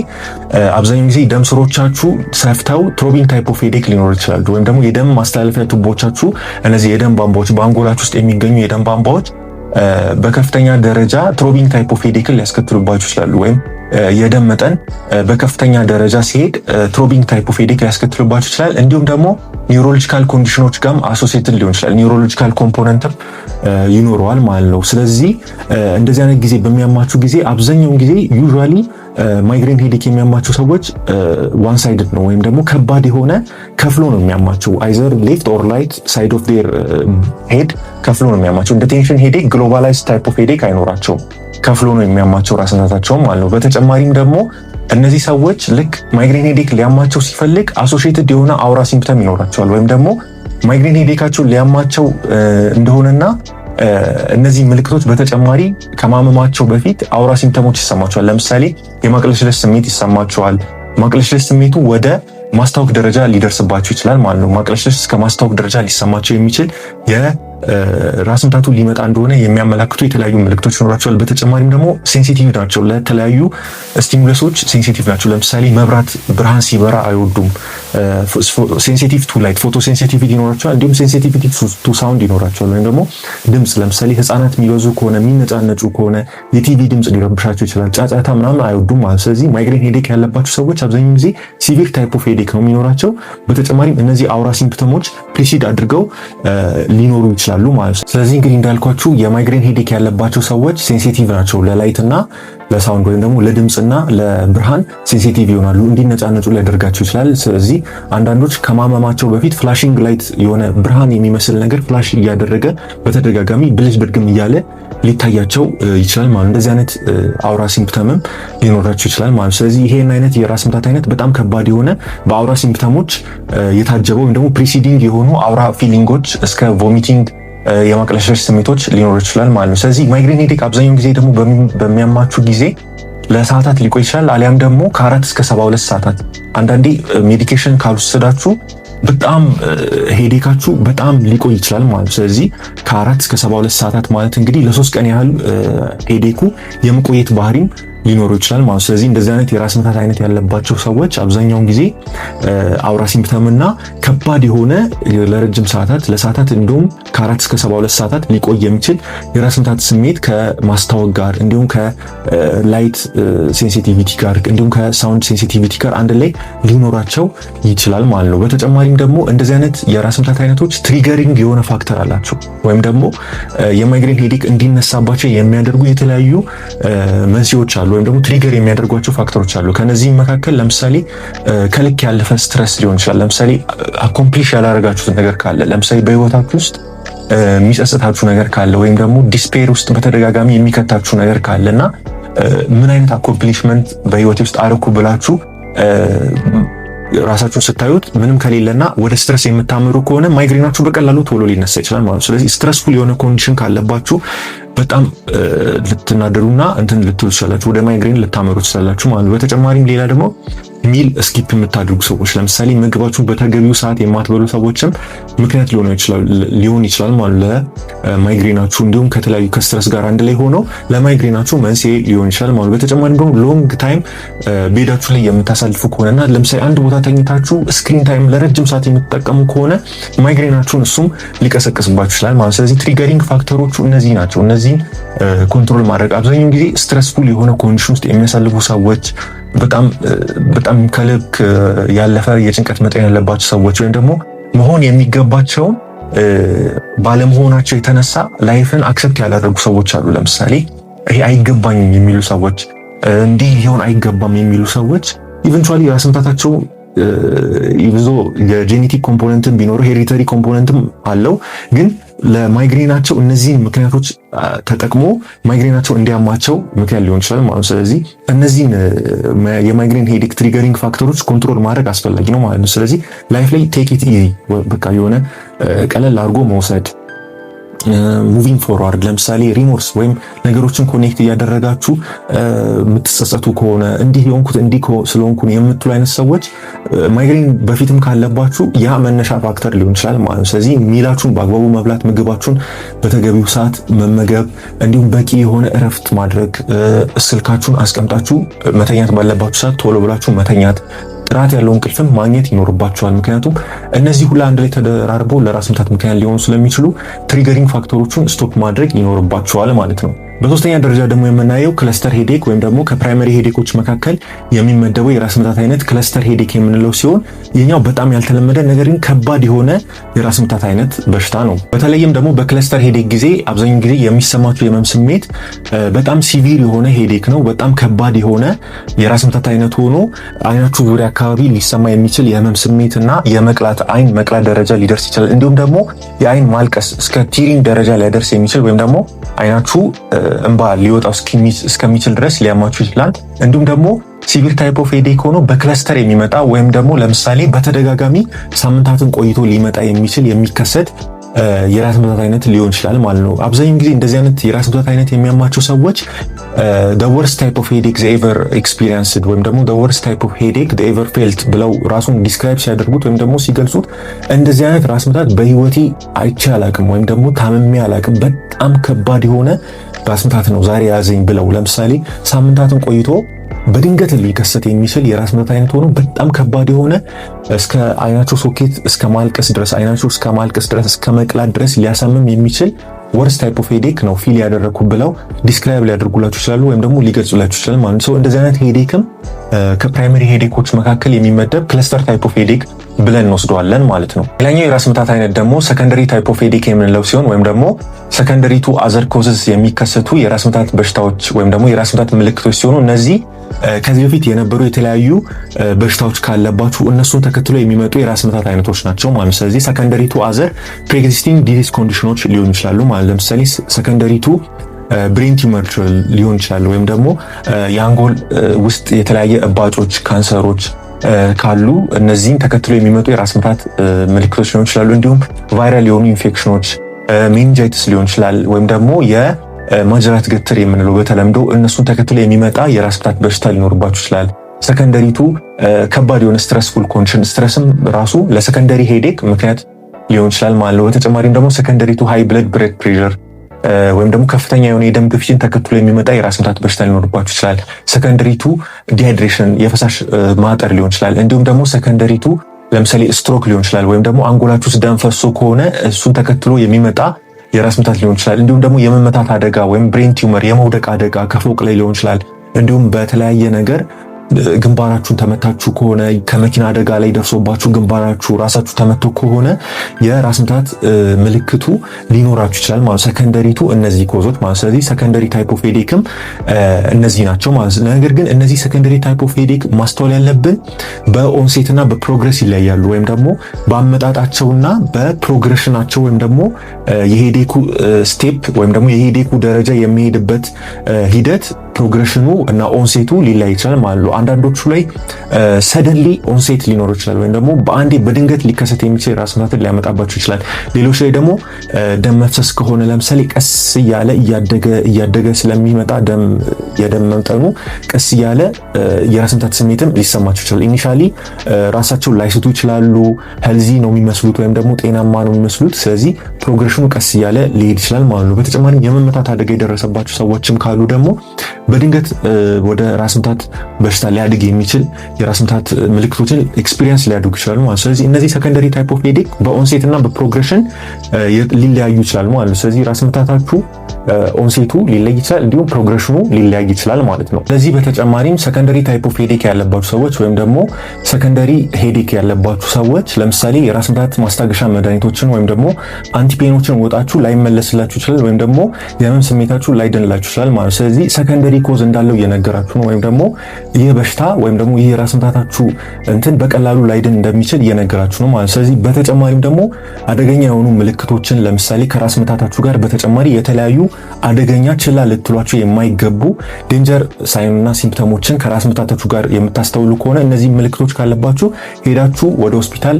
አብዛኛው ጊዜ ደም ስሮቻችሁ ሰፍተው ትሮቢንግ ታይፕ ኦፍ ሄዴክ ሊኖር ይችላል። ወይም ደግሞ የደም ማስተላለፊያ ቱቦቻችሁ እነዚህ የደም ቧንቧዎች በአንጎላችሁ ውስጥ የሚገኙ የደም ቧንቧዎች በከፍተኛ ደረጃ ትሮቢንግ ታይፕ ኦፍ ሄዴክን ሊያስከትሉባችሁ ይችላሉ። ወይም የደም መጠን በከፍተኛ ደረጃ ሲሄድ ትሮቢንግ ታይፕ ኦፍ ሄዴክ ሊያስከትሉባችሁ ይችላል። እንዲሁም ደግሞ ኒውሮሎጂካል ኮንዲሽኖች ጋርም አሶሲየትድ ሊሆን ይችላል። ኒውሮሎጂካል ኮምፖነንትም ይኖረዋል ማለት ነው። ስለዚህ እንደዚህ አይነት ጊዜ በሚያማችሁ ጊዜ አብዛኛውን ጊዜ ዩዥዋሊ ማይግሬን ሄዴክ የሚያማቸው ሰዎች ዋን ሳይድድ ነው ወይም ደግሞ ከባድ የሆነ ከፍሎ ነው የሚያማቸው። አይዘር ሌፍት ኦር ራይት ሳይድ ኦፍ ዴር ሄድ ከፍሎ ነው የሚያማቸው። እንደ ቴንሽን ሄዴክ ግሎባላይዝ ታይፕ ኦፍ ሄዴክ አይኖራቸውም። ከፍሎ ነው የሚያማቸው ራስ ምታታቸውም ማለት ነው። በተጨማሪም ደግሞ እነዚህ ሰዎች ልክ ማይግሬን ሄዴክ ሊያማቸው ሲፈልግ አሶሺየትድ የሆነ አውራ ሲምፕተም ይኖራቸዋል። ወይም ደግሞ ማይግሬን ሄዴካቸው ሊያማቸው እንደሆነና እነዚህ ምልክቶች በተጨማሪ ከማመማቸው በፊት አውራ ሲምፕተሞች ይሰማቸዋል። ለምሳሌ የማቅለሽለሽ ስሜት ይሰማቸዋል። ማቅለሽለሽ ስሜቱ ወደ ማስታወክ ደረጃ ሊደርስባቸው ይችላል ማለት ነው። ማቅለሽለሽ እስከ ማስታወክ ደረጃ ሊሰማቸው የሚችል ራስ ምታቱ ሊመጣ እንደሆነ የሚያመላክቱ የተለያዩ ምልክቶች ይኖራቸዋል። በተጨማሪም ደግሞ ሴንሲቲቭ ናቸው፣ ለተለያዩ ስቲሙለሶች ሴንሲቲቭ ናቸው። ለምሳሌ መብራት ብርሃን ሲበራ አይወዱም። ሴንሲቲቭ ቱ ላይት ፎቶ ሴንሲቲቪቲ ይኖራቸዋል። እንዲሁም ሴንሲቲቪቲ ቱ ሳውንድ ይኖራቸዋል። ወይም ደግሞ ድምፅ፣ ለምሳሌ ህፃናት የሚበዙ ከሆነ የሚነጫነጩ ከሆነ የቲቪ ድምፅ ሊረብሻቸው ይችላል። ጫጫታ ምናምን አይወዱም ማለት። ስለዚህ ማይግሬን ሄዴክ ያለባቸው ሰዎች አብዛኛውን ጊዜ ሲቪር ታይፕ ኦፍ ሄዴክ ነው የሚኖራቸው። በተጨማሪም እነዚህ አውራ ሲምፕተሞች ፕሪሲድ አድርገው ሊኖሩ ይችላል ማለት ነው። ስለዚህ እንግዲህ እንዳልኳችሁ የማይግሬን ሄዴክ ያለባቸው ሰዎች ሴንሲቲቭ ናቸው ለላይት እና ለሳውንድ ወይም ደግሞ ለድምፅና ለብርሃን ሴንሲቲቭ ይሆናሉ። እንዲነጫነጩ ሊያደርጋቸው ይችላል። ስለዚህ አንዳንዶች ከማመማቸው በፊት ፍላሽንግ ላይት የሆነ ብርሃን የሚመስል ነገር ፍላሽ እያደረገ በተደጋጋሚ ብልጭ ድርግም እያለ ሊታያቸው ይችላል ማለት። እንደዚህ አይነት አውራ ሲምፕተምም ሊኖራቸው ይችላል ማለት። ስለዚህ ይሄን አይነት የራስ ምታት አይነት በጣም ከባድ የሆነ በአውራ ሲምፕተሞች የታጀበ ወይም ደግሞ ፕሪሲዲንግ የሆኑ አውራ ፊሊንጎች እስከ ቮሚቲንግ የማቅለሽለሽ ስሜቶች ሊኖር ይችላል ማለት ነው። ስለዚህ ማይግሬን ሄዴክ አብዛኛውን ጊዜ ደግሞ በሚያማችሁ ጊዜ ለሰዓታት ሊቆይ ይችላል። አሊያም ደግሞ ከ4 እስከ 72 ሰዓታት። አንዳንዴ ሜዲኬሽን ካልወሰዳችሁ በጣም ሄዴካችሁ በጣም ሊቆይ ይችላል ማለት ነው። ስለዚህ ከ4 እስከ 72 ሰዓታት ማለት እንግዲህ ለ3 ቀን ያህል ሄዴኩ የመቆየት ባህሪም ሊኖሩ ይችላል ማለት። ስለዚህ እንደዚህ አይነት የራስ ምታት አይነት ያለባቸው ሰዎች አብዛኛውን ጊዜ አውራ ሲምፕተምና ከባድ የሆነ ለረጅም ሰዓታት ለሰዓታት እንዲሁም ከ4 እስከ 72 ሰዓታት ሊቆይ የሚችል የራስ ምታት ስሜት ከማስታወክ ጋር እንዲሁም ከላይት ሴንሲቲቪቲ ጋር እንዲሁም ከሳውንድ ሴንሲቲቪቲ ጋር አንድ ላይ ሊኖራቸው ይችላል ማለት ነው። በተጨማሪም ደግሞ እንደዚህ አይነት የራስ ምታት አይነቶች ትሪገሪንግ የሆነ ፋክተር አላቸው ወይም ደግሞ የማይግሬን ሄዴክ እንዲነሳባቸው የሚያደርጉ የተለያዩ መንስኤዎች አሉ ወይም ደግሞ ትሪገር የሚያደርጓቸው ፋክተሮች አሉ። ከነዚህም መካከል ለምሳሌ ከልክ ያለፈ ስትረስ ሊሆን ይችላል። ለምሳሌ አኮምፕሊሽ ያላረጋችሁት ነገር ካለ፣ ለምሳሌ በህይወታችሁ ውስጥ የሚጸጽታችሁ ነገር ካለ ወይም ደግሞ ዲስፔር ውስጥ በተደጋጋሚ የሚከታችሁ ነገር ካለና ምን አይነት አኮምፕሊሽመንት በህይወቴ ውስጥ አርኩ ብላችሁ ራሳችሁን ስታዩት ምንም ከሌለና ወደ ስትረስ የምታምሩ ከሆነ ማይግሬናችሁ በቀላሉ ቶሎ ሊነሳ ይችላል ማለት ነው። ስለዚህ ስትረስፉል የሆነ ኮንዲሽን ካለባችሁ በጣም ልትናደዱና እንትን ልትሉ ትችላላችሁ፣ ወደ ማይግሬን ልታመሩ ትችላላችሁ ማለት ነው። በተጨማሪም ሌላ ደግሞ ሚል ስኪፕ የምታደርጉ ሰዎች፣ ለምሳሌ ምግባችሁን በተገቢው ሰዓት የማትበሉ ሰዎችም ምክንያት ሊሆን ይችላል ማለት ለማይግሬናችሁ፣ እንዲሁም ከተለያዩ ከስትረስ ጋር አንድ ላይ ሆኖ ለማይግሬናችሁ መንስኤ ሊሆን ይችላል ማለት። በተጨማሪም ደግሞ ሎንግ ታይም ቤዳችሁ ላይ የምታሳልፉ ከሆነና ለምሳሌ አንድ ቦታ ተኝታችሁ ስክሪን ታይም ለረጅም ሰዓት የምትጠቀሙ ከሆነ ማይግሬናችሁን እሱም ሊቀሰቅስባችሁ ይችላል ማለት። ስለዚህ ትሪገሪንግ ፋክተሮቹ እነዚህ ናቸው። እነዚህን ኮንትሮል ማድረግ አብዛኛውን ጊዜ ስትረስፉል የሆነ ኮንዲሽን ውስጥ የሚያሳልፉ ሰዎች፣ በጣም ከልክ ያለፈ የጭንቀት መጠን ያለባቸው ሰዎች ወይም ደግሞ መሆን የሚገባቸውን ባለመሆናቸው የተነሳ ላይፍን አክሰፕት ያላደረጉ ሰዎች አሉ። ለምሳሌ ይሄ አይገባኝም የሚሉ ሰዎች፣ እንዲህ ሊሆን አይገባም የሚሉ ሰዎች ኢቨንቹዋሊ ራስ ምታታቸው ይብዞ የጄኔቲክ ኮምፖነንትም ቢኖረው ሄሪተሪ ኮምፖነንትም አለው፣ ግን ለማይግሬናቸው እነዚህን ምክንያቶች ተጠቅሞ ማይግሬናቸው እንዲያማቸው ምክንያት ሊሆን ይችላል ማለት። ስለዚህ እነዚህን የማይግሬን ሄዴክ ትሪገሪንግ ፋክተሮች ኮንትሮል ማድረግ አስፈላጊ ነው ማለት ነው። ስለዚህ ላይፍ ላይ ቴክ ኢት ኢዚ፣ በቃ የሆነ ቀለል አድርጎ መውሰድ፣ ሙቪንግ ፎርዋርድ። ለምሳሌ ሪሞርስ ወይም ነገሮችን ኮኔክት እያደረጋችሁ የምትጸጸቱ ከሆነ እንዲህ የሆንኩት እንዲህ ስለሆንኩ የምትሉ አይነት ሰዎች ማይግሬን በፊትም ካለባችሁ ያ መነሻ ፋክተር ሊሆን ይችላል ማለት ነው። ስለዚህ ሚላችሁን በአግባቡ መብላት፣ ምግባችሁን በተገቢው ሰዓት መመገብ፣ እንዲሁም በቂ የሆነ እረፍት ማድረግ፣ ስልካችሁን አስቀምጣችሁ መተኛት ባለባችሁ ሰዓት ቶሎ ብላችሁ መተኛት፣ ጥራት ያለው እንቅልፍም ማግኘት ይኖርባቸዋል። ምክንያቱም እነዚህ ሁሉ አንድ ላይ ተደራርበው ለራስ ምታት ምክንያት ሊሆኑ ስለሚችሉ ትሪገሪንግ ፋክተሮቹን ስቶፕ ማድረግ ይኖርባቸዋል ማለት ነው። በሶስተኛ ደረጃ ደግሞ የምናየው ክለስተር ሄዴክ ወይም ደግሞ ከፕራይመሪ ሄዴኮች መካከል የሚመደበው የራስ ምታት አይነት ክለስተር ሄዴክ የምንለው ሲሆን የኛው በጣም ያልተለመደ ነገር ግን ከባድ የሆነ የራስ ምታት አይነት በሽታ ነው። በተለይም ደግሞ በክለስተር ሄዴክ ጊዜ አብዛኛውን ጊዜ የሚሰማችሁ የህመም ስሜት በጣም ሲቪር የሆነ ሄዴክ ነው። በጣም ከባድ የሆነ የራስ ምታት አይነት ሆኖ አይናችሁ ዙሪያ አካባቢ ሊሰማ የሚችል የህመም ስሜትና የመቅላት አይን መቅላት ደረጃ ሊደርስ ይችላል። እንዲሁም ደግሞ የአይን ማልቀስ እስከ ቲሪንግ ደረጃ ሊያደርስ የሚችል ወይም ደግሞ አይናችሁ እንባ ሊወጣው እስከሚችል ድረስ ሊያማችሁ ይችላል። እንዲሁም ደግሞ ሲቪር ታይፕ ኦፍ ሄዴክ ሆኖ በክለስተር የሚመጣ ወይም ደግሞ ለምሳሌ በተደጋጋሚ ሳምንታትን ቆይቶ ሊመጣ የሚችል የሚከሰት የራስ ምታት አይነት ሊሆን ይችላል ማለት ነው። አብዛኛውን ጊዜ እንደዚህ አይነት የራስ ምታት አይነት የሚያማቸው ሰዎች the worst type of headache they ever experienced ወይም ደግሞ the worst type of headache they ever felt ብለው ራሱን ዲስክራይብ ሲያደርጉት ወይም ደግሞ ሲገልጹት እንደዚህ አይነት ራስ ምታት በህይወቴ አይቼ አላቅም ወይም ደግሞ ታምሜ አላቅም፣ በጣም ከባድ የሆነ ራስ ምታት ነው ዛሬ ያዘኝ ብለው ለምሳሌ ሳምንታትን ቆይቶ በድንገት ሊከሰት የሚችል የራስ ምታት አይነት ሆኖ በጣም ከባድ የሆነ እስከ አይናቸው ሶኬት እስከ ማልቀስ ድረስ አይናቸው እስከ ማልቀስ ድረስ እስከ መቅላት ድረስ ሊያሳምም የሚችል ወርስ ታይፕ ኦፍ ሄዴክ ነው ፊል ያደረኩ ብለው ዲስክራይብ ሊያደርጉላችሁ ይችላሉ ወይም ደግሞ ሊገልጹላችሁ ይችላል ማለት ነው። እንደዚህ አይነት ሄዴክም ከፕራይመሪ ሄዴኮች መካከል የሚመደብ ክለስተር ታይፕ ኦፍ ሄዴክ ብለን እንወስደዋለን ማለት ነው። ሌላኛው የራስ ምታት አይነት ደግሞ ሰከንደሪ ታይፕ ኦፍ ሄዴክ የምንለው ሲሆን ወይም ደግሞ ሰከንደሪ ቱ አዘር ኮዝስ የሚከሰቱ የራስ ምታት በሽታዎች ወይም ደግሞ የራስ ምታት ምልክቶች ሲሆኑ እነዚህ ከዚህ በፊት የነበሩ የተለያዩ በሽታዎች ካለባችሁ እነሱን ተከትሎ የሚመጡ የራስ ምታት አይነቶች ናቸው ማለት። ስለዚህ ሰከንደሪ ቱ አዘር ፕሪኤግዚስቲንግ ዲዚዝ ኮንዲሽኖች ሊሆኑ ይችላሉ ማለት። ለምሳሌ ሰከንደሪ ቱ ብሬን ቲዩመር ሊሆን ይችላል ወይም ደግሞ የአንጎል ውስጥ የተለያየ እባጮች፣ ካንሰሮች ካሉ እነዚህን ተከትሎ የሚመጡ የራስ ምታት ምልክቶች ሊሆኑ ይችላሉ። እንዲሁም ቫይራል የሆኑ ኢንፌክሽኖች፣ ሜኒንጃይቲስ ሊሆን ይችላል ወይም ደግሞ የማጅራት ገትር የምንለው በተለምዶ እነሱን ተከትሎ የሚመጣ የራስ ምታት በሽታ ሊኖርባችሁ ይችላል። ሰከንደሪቱ ከባድ የሆነ ስትረስፉል ኮንዲሽን፣ ስትረስም ራሱ ለሰከንደሪ ሄዴክ ምክንያት ሊሆን ይችላል ማለት ነው። በተጨማሪም ደግሞ ሰከንደሪቱ ሃይ ብለድ ፕሬሸር ወይም ደግሞ ከፍተኛ የሆነ የደም ግፊትን ተከትሎ የሚመጣ የራስ ምታት በሽታ ሊኖርባችሁ ይችላል። ሰከንደሪቱ ዲሃይድሬሽን የፈሳሽ ማጠር ሊሆን ይችላል። እንዲሁም ደግሞ ሰከንደሪቱ ለምሳሌ ስትሮክ ሊሆን ይችላል ወይም ደግሞ አንጎላችሁ ውስጥ ደም ፈሶ ከሆነ እሱን ተከትሎ የሚመጣ የራስ ምታት ሊሆን ይችላል። እንዲሁም ደግሞ የመመታት አደጋ ወይም ብሬን ቲዩመር የመውደቅ አደጋ ከፎቅ ላይ ሊሆን ይችላል። እንዲሁም በተለያየ ነገር ግንባራችሁን ተመታችሁ ከሆነ ከመኪና አደጋ ላይ ደርሶባችሁ ግንባራችሁ ራሳችሁ ተመቶ ከሆነ የራስ ምታት ምልክቱ ሊኖራችሁ ይችላል ማለት ሰከንደሪቱ እነዚህ ኮዞች ማለት። ስለዚህ ሰከንደሪ ታይፕ ኦፍ ሄዴክም እነዚህ ናቸው ማለት። ነገር ግን እነዚህ ሰከንደሪ ታይፕ ኦፍ ሄዴክ ማስተዋል ያለብን በኦንሴትና በፕሮግረስ ይለያሉ ወይም ደግሞ በአመጣጣቸውና በፕሮግሬሽናቸው ወይም ደግሞ የሄዴኩ ስቴፕ ወይም ደግሞ የሄዴኩ ደረጃ የሚሄድበት ሂደት ፕሮግሬሽኑ እና ኦንሴቱ ሊለያይ ይችላል ማለት ነው። አንዳንዶቹ ላይ ሰደንሊ ኦንሴት ሊኖር ይችላል ወይም ደግሞ በአንዴ በድንገት ሊከሰት የሚችል ራስ ምታትን ሊያመጣባችሁ ይችላል። ሌሎች ላይ ደግሞ ደም መፍሰስ ከሆነ ለምሳሌ ቀስ እያለ እያደገ ስለሚመጣ የደም መጠኑ ቀስ እያለ የራስ ምታት ስሜትም ሊሰማቸው ይችላል። ኢኒሻሊ ራሳቸውን ላይስቱ ይችላሉ። ሄልዚ ነው የሚመስሉት ወይም ደግሞ ጤናማ ነው የሚመስሉት። ስለዚህ ፕሮግሬሽኑ ቀስ እያለ ሊሄድ ይችላል ማለት ነው። በተጨማሪም የመመታት አደጋ የደረሰባቸው ሰዎችም ካሉ ደግሞ በድንገት ወደ ራስ ምታት በሽታ ሊያድግ የሚችል የራስ ምታት ምልክቶችን ኤክስፒሪየንስ ሊያድጉ ይችላሉ ማለት ነው። ስለዚህ እነዚህ ሰከንደሪ ታይፕ ኦፍ ሄዴክ በኦንሴት እና በፕሮግሬሽን ሊለያዩ ይችላል ማለት ነው። ስለዚህ ራስ ምታታችሁ ኦንሴቱ ሊለይ ይችላል፣ እንዲሁም ፕሮግሬሽኑ ሊለያይ ይችላል ማለት ነው። ስለዚህ በተጨማሪም ሰከንደሪ ታይፕ ኦፍ ሄዴክ ያለባችሁ ሰዎች ወይም ደግሞ ሰከንደሪ ሄዴክ ያለባችሁ ሰዎች ለምሳሌ የራስ ምታት ማስታገሻ መድኃኒቶችን ወይም ደግሞ አንቲፔኖችን ወጣችሁ ላይመለስላችሁ ይችላል፣ ወይም ደግሞ የህመም ስሜታችሁ ላይድንላችሁ ይችላል ማለት ነው። ስለዚህ ሰከንደሪ ኮዝ እንዳለው እየነገራችሁ ነው፣ ወይም ደግሞ ይህ በሽታ ወይም ደግሞ ይህ የራስ ምታታችሁ እንትን በቀላሉ ላይድን እንደሚችል እየነገራችሁ ነው ማለት ነው። ስለዚህ በተጨማሪም ደግሞ አደገኛ የሆኑ ምልክቶችን ለምሳሌ ከራስ ምታታችሁ ጋር በተጨማሪ የተለያዩ አደገኛ ችላ ልትሏቸው የማይገቡ ዴንጀር ሳይንና ሲምፕተሞችን ከራስ ምታታችሁ ጋር የምታስተውሉ ከሆነ እነዚህ ምልክቶች ካለባችሁ ሄዳችሁ ወደ ሆስፒታል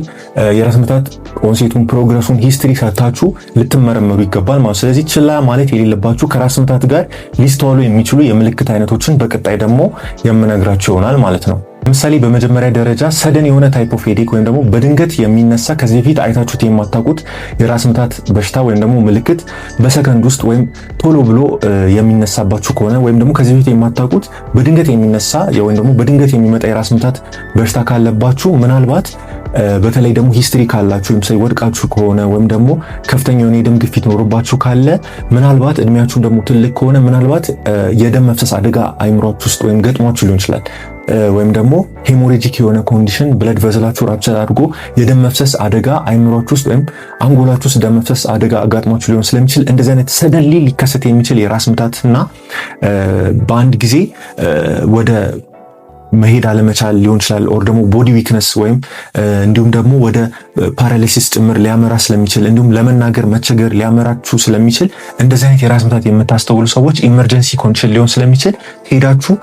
የራስ ምታት ኦንሴቱን ፕሮግረሱን ሂስትሪ ሰጥታችሁ ልትመረመሩ ይገባል ማለት። ስለዚህ ችላ ማለት የሌለባችሁ ከራስ ምታት ጋር ሊስተዋሉ የሚችሉ የምልክት አይነቶችን በቀጣይ ደግሞ የምነግራችሁ ይሆናል ማለት ነው። ለምሳሌ በመጀመሪያ ደረጃ ሰደን የሆነ ታይፕ ኦፍ ሄዴክ ወይም ደግሞ በድንገት የሚነሳ ከዚህ በፊት አይታችሁት የማታውቁት የራስ ምታት በሽታ ወይም ደግሞ ምልክት በሰከንድ ውስጥ ወይም ቶሎ ብሎ የሚነሳባችሁ ከሆነ ወይም ደግሞ ከዚህ በፊት የማታውቁት በድንገት የሚነሳ ወይም ደግሞ በድንገት የሚመጣ የራስ ምታት በሽታ ካለባችሁ ምናልባት በተለይ ደግሞ ሂስትሪ ካላችሁ ለምሳሌ ወድቃችሁ ከሆነ ወይም ደግሞ ከፍተኛ የሆነ የደም ግፊት ኖሮባችሁ ካለ ምናልባት እድሜያችሁ ደግሞ ትልቅ ከሆነ ምናልባት የደም መፍሰስ አደጋ አይምሯችሁ ውስጥ ወይም ገጥሟችሁ ሊሆን ይችላል። ወይም ደግሞ ሄሞሬጂክ የሆነ ኮንዲሽን ብለድ ቨዝላችሁ ራፕቸር አድርጎ የደም መፍሰስ አደጋ አይምሯችሁ ውስጥ ወይም አንጎላችሁ ውስጥ ደም መፍሰስ አደጋ አጋጥሟችሁ ሊሆን ስለሚችል እንደዚህ አይነት ሰደንሊ ሊከሰት የሚችል የራስ ምታትና በአንድ ጊዜ ወደ መሄድ አለመቻል ሊሆን ይችላል። ኦር ደግሞ ቦዲ ዊክነስ ወይም እንዲሁም ደግሞ ወደ ፓራሊሲስ ጭምር ሊያመራ ስለሚችል እንዲሁም ለመናገር መቸገር ሊያመራችሁ ስለሚችል እንደዚህ አይነት የራስ ምታት የምታስተውሉ ሰዎች ኢመርጀንሲ ኮንዲሽን ሊሆን ስለሚችል ሄዳችሁ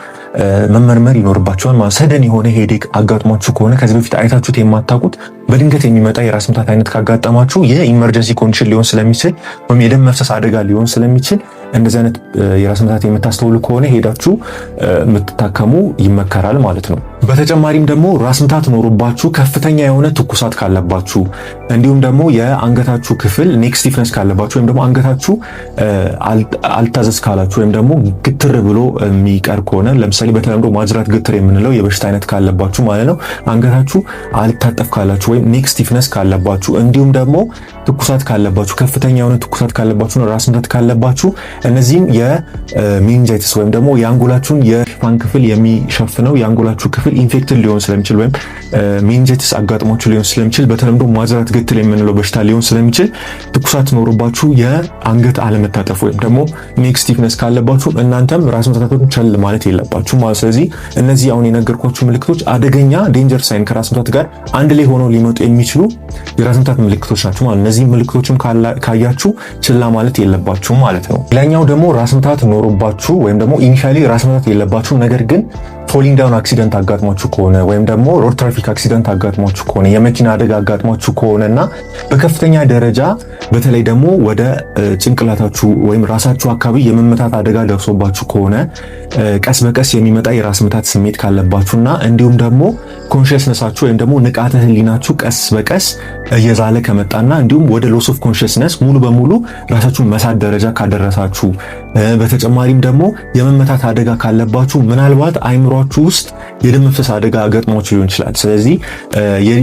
መመርመር ይኖርባችኋል ማለት። ሰደን የሆነ ሄዴክ አጋጥሟችሁ ከሆነ ከዚህ በፊት አይታችሁት የማታውቁት በድንገት የሚመጣ የራስ ምታት አይነት ካጋጠማችሁ የኢመርጀንሲ ኮንዲሽን ሊሆን ስለሚችል ወይም የደም መፍሰስ አደጋ ሊሆን ስለሚችል እንደዚህ አይነት የራስ ምታት የምታስተውሉ ከሆነ ሄዳችሁ የምትታከሙ ይመከራል ማለት ነው። በተጨማሪም ደግሞ ራስ ምታት ኖሮባችሁ ከፍተኛ የሆነ ትኩሳት ካለባችሁ እንዲሁም ደግሞ የአንገታችሁ ክፍል ኔክ ስቲፍነስ ካለባችሁ ወይም ደግሞ አንገታችሁ አልታዘዝ ካላችሁ ወይም ደግሞ ግትር ብሎ የሚቀር ከሆነ ለምሳሌ በተለምዶ ማጅራት ግትር የምንለው የበሽታ አይነት ካለባችሁ ማለት ነው። አንገታችሁ አልታጠፍ ካላችሁ ወይም ኔክ ስቲፍነስ ካለባችሁ እንዲሁም ደግሞ ትኩሳት ካለባችሁ ከፍተኛ የሆነ ትኩሳት ካለባችሁ ራስ ምታት ካለባችሁ እነዚህም የሜኒንጃይቲስ ወይም ደግሞ የአንጎላችሁን የሽፋን ክፍል የሚሸፍነው የአንጎላችሁ ክፍል ኢንፌክትድ ሊሆን ስለሚችል ወይም ሜኒንጃይቲስ አጋጥሟችሁ ሊሆን ስለሚችል በተለምዶ ማጅራት ግትር የምንለው በሽታ ሊሆን ስለሚችል ትኩሳት ኖሮባችሁ የአንገት አለመታጠፍ ወይም ደግሞ ኔክ ስቲፍነስ ካለባችሁ እናንተም ራስ ምታታችሁን ቸል ማለት የለባችሁ ማለት። ስለዚህ እነዚህ አሁን የነገርኳችሁ ምልክቶች አደገኛ ዴንጀር ሳይን ከራስ ምታት ጋር አንድ ላይ ሆነው ሊመጡ የሚችሉ የራስ ምታት ምልክቶች ናቸው ማለት። እነዚህ ምልክቶችም ካያችሁ ችላ ማለት የለባችሁ ማለት ነው። ሌላኛው ደግሞ ራስ ምታት ኖሮባችሁ ወይም ደግሞ ኢኒሻሊ ራስ ምታት የለባችሁ ነገር ግን ፎሊንግ ዳውን አክሲደንት አጋጥሟችሁ ከሆነ ወይም ደግሞ ሮድ ትራፊክ አክሲደንት አጋጥሟችሁ ከሆነ የመኪና አደጋ አጋጥሟችሁ ከሆነና በከፍተኛ ደረጃ በተለይ ደግሞ ወደ ጭንቅላታችሁ ወይም ራሳችሁ አካባቢ የመመታት አደጋ ደርሶባችሁ ከሆነ ቀስ በቀስ የሚመጣ የራስ ምታት ስሜት ካለባችሁና እንዲሁም ደግሞ ኮንሽስነሳችሁ ወይም ደግሞ ንቃተ ህሊናችሁ ቀስ በቀስ እየዛለ ከመጣና እንዲሁም ወደ ሎስ ኦፍ ኮንሽስነስ ሙሉ በሙሉ ራሳችሁን መሳት ደረጃ ካደረሳችሁ በተጨማሪም ደግሞ የመመታት አደጋ ካለባችሁ ምናልባት አይምሯችሁ ውስጥ የደም መፍሰስ አደጋ ገጥሟችሁ ሊሆን ይችላል። ስለዚህ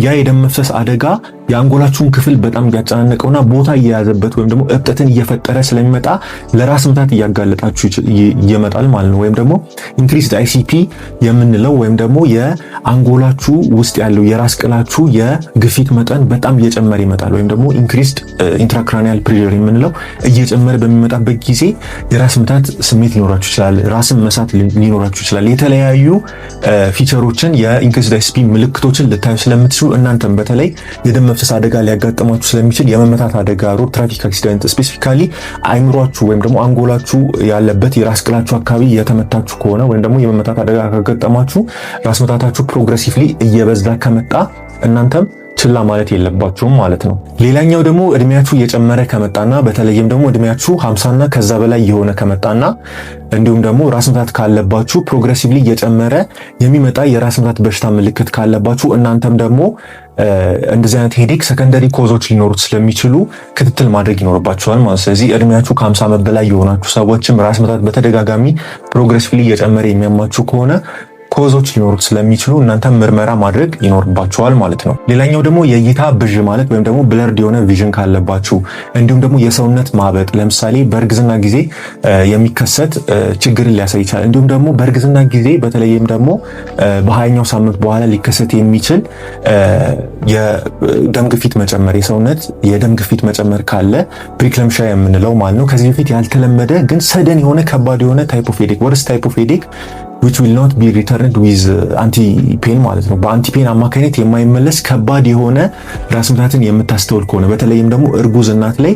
ያ የደም መፍሰስ አደጋ የአንጎላችሁን ክፍል በጣም እያጨናነቀውና ቦታ እየያዘበት ወይም ደግሞ እብጠትን እየፈጠረ ስለሚመጣ ለራስ ምታት እያጋለጣችሁ ይመጣል ማለት ነው። ወይም ደግሞ ኢንክሪስድ አይሲፒ የምንለው ወይም ደግሞ የአንጎላችሁ ውስጥ ያለው የራስ ቅላችሁ የግፊት መጠን በጣም እየጨመረ ይመጣል። ወይም ደግሞ ኢንክሪስድ ኢንትራክራኒያል ፕሬሸር የምንለው እየጨመረ በሚመጣበት ጊዜ የራስ ምታት ስሜት ሊኖራችሁ ይችላል። ራስን መሳት ሊኖራችሁ ይችላል። የተለያዩ ፊቸሮችን የኢንክሪስድ አይሲፒ ምልክቶችን ልታዩ ስለምትችሉ እናንተም በተለይ የደም የማፍሰስ አደጋ ሊያጋጥማችሁ ስለሚችል የመመታት አደጋ ሮድ ትራፊክ አክሲደንት ስፔሲፊካሊ አይምሯችሁ ወይም ደግሞ አንጎላችሁ ያለበት የራስ ቅላችሁ አካባቢ የተመታችሁ ከሆነ ወይም ደግሞ የመመታት አደጋ ካጋጠማችሁ ራስ ምታታችሁ ፕሮግሬሲቭሊ እየበዛ ከመጣ እናንተም ችላ ማለት የለባችሁም ማለት ነው። ሌላኛው ደግሞ እድሜያችሁ እየጨመረ ከመጣና በተለይም ደግሞ እድሜያችሁ 50ና ከዛ በላይ የሆነ ከመጣና እንዲሁም ደግሞ ራስ ምታት ካለባችሁ ፕሮግሬሲቭሊ እየጨመረ የሚመጣ የራስ ምታት በሽታ ምልክት ካለባችሁ እናንተም ደግሞ እንደዚህ አይነት ሄዴክ ሰከንደሪ ኮዞች ሊኖሩት ስለሚችሉ ክትትል ማድረግ ይኖርባችኋል ማለት። ስለዚህ እድሜያችሁ ከ50 ዓመት በላይ የሆናችሁ ሰዎችም ራስ ምታት በተደጋጋሚ ፕሮግሬሲቭሊ እየጨመረ የሚያማችሁ ከሆነ ኮዞች ሊኖሩት ስለሚችሉ እናንተ ምርመራ ማድረግ ይኖርባችኋል ማለት ነው። ሌላኛው ደግሞ የእይታ ብዥ ማለት ወይም ደግሞ ብለርድ የሆነ ቪዥን ካለባችሁ እንዲሁም ደግሞ የሰውነት ማበጥ ለምሳሌ በእርግዝና ጊዜ የሚከሰት ችግርን ሊያሳይ ይችላል። እንዲሁም ደግሞ በእርግዝና ጊዜ በተለይም ደግሞ በ20ኛው ሳምንት በኋላ ሊከሰት የሚችል የደም ግፊት መጨመር የሰውነት የደም ግፊት መጨመር ካለ ፕሪክለምሻ የምንለው ማለት ነው። ከዚህ በፊት ያልተለመደ ግን ሰደን የሆነ ከባድ የሆነ ታይፕ ኦፍ ሄዴክ ወርስ ታይፕ ኦፍ ሄዴክ which will not be returned with anti pain ማለት ነው። በአንቲ ፔን አማካኝነት የማይመለስ ከባድ የሆነ ራስ ምታትን የምታስተውል ከሆነ በተለይም ደግሞ እርጉዝ እናት ላይ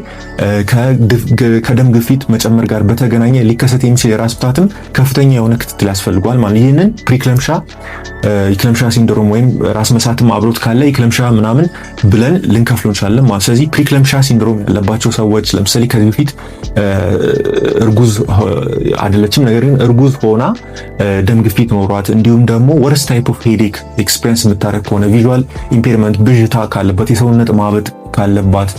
ከደም ግፊት መጨመር ጋር በተገናኘ ሊከሰት የሚችል የራስ ምታትም ከፍተኛ የሆነ ክትትል ያስፈልገዋል ማለት ነው። ይህንን ፕሪክለምሻ ኢክለምሻ ሲንድሮም ወይም ራስ መሳትም አብሮት ካለ ኢክለምሻ ምናምን ብለን ልንከፍለው እንችላለን ማለት። ስለዚህ ፕሪክለምሻ ሲንድሮም ያለባቸው ሰዎች ለምሳሌ ከዚህ በፊት እርጉዝ አይደለችም ነገር ግን እርጉዝ ሆና ደም ግፊት ኖሯት እንዲሁም ደግሞ ወርስ ታይፕ ኦፍ ሄዴክ ኤክስፒሪየንስ የምታደርግ ከሆነ ቪዥዋል ኢምፔርመንት ብዥታ ካለበት የሰውነት ማበጥ ካለባት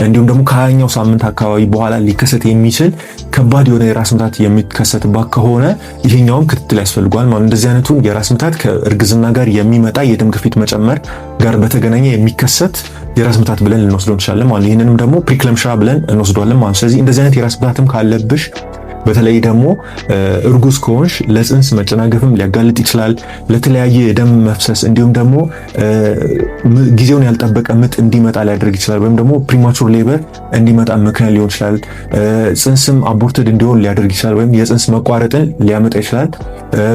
እንዲሁም ደግሞ ከ20ኛው ሳምንት አካባቢ በኋላ ሊከሰት የሚችል ከባድ የሆነ የራስ ምታት የሚከሰትባት ከሆነ ይሄኛውም ክትትል ያስፈልጓል ማለት። እንደዚህ አይነቱን የራስ ምታት ከእርግዝና ጋር የሚመጣ የደም ግፊት መጨመር ጋር በተገናኘ የሚከሰት የራስ ምታት ብለን ልንወስደው እንችላለን ማለት። ይህንንም ደግሞ ፕሪክለምሻ ብለን እንወስደዋለን ማለት። ስለዚህ እንደዚህ አይነት የራስ ምታትም ካለብሽ በተለይ ደግሞ እርጉዝ ከሆንሽ ለጽንስ መጨናገፍም ሊያጋልጥ ይችላል። ለተለያየ የደም መፍሰስ እንዲሁም ደግሞ ጊዜውን ያልጠበቀ ምጥ እንዲመጣ ሊያደርግ ይችላል። ወይም ደግሞ ፕሪማቹር ሌበር እንዲመጣ ምክንያት ሊሆን ይችላል። ጽንስም አቦርትድ እንዲሆን ሊያደርግ ይችላል ወይም የጽንስ መቋረጥን ሊያመጣ ይችላል።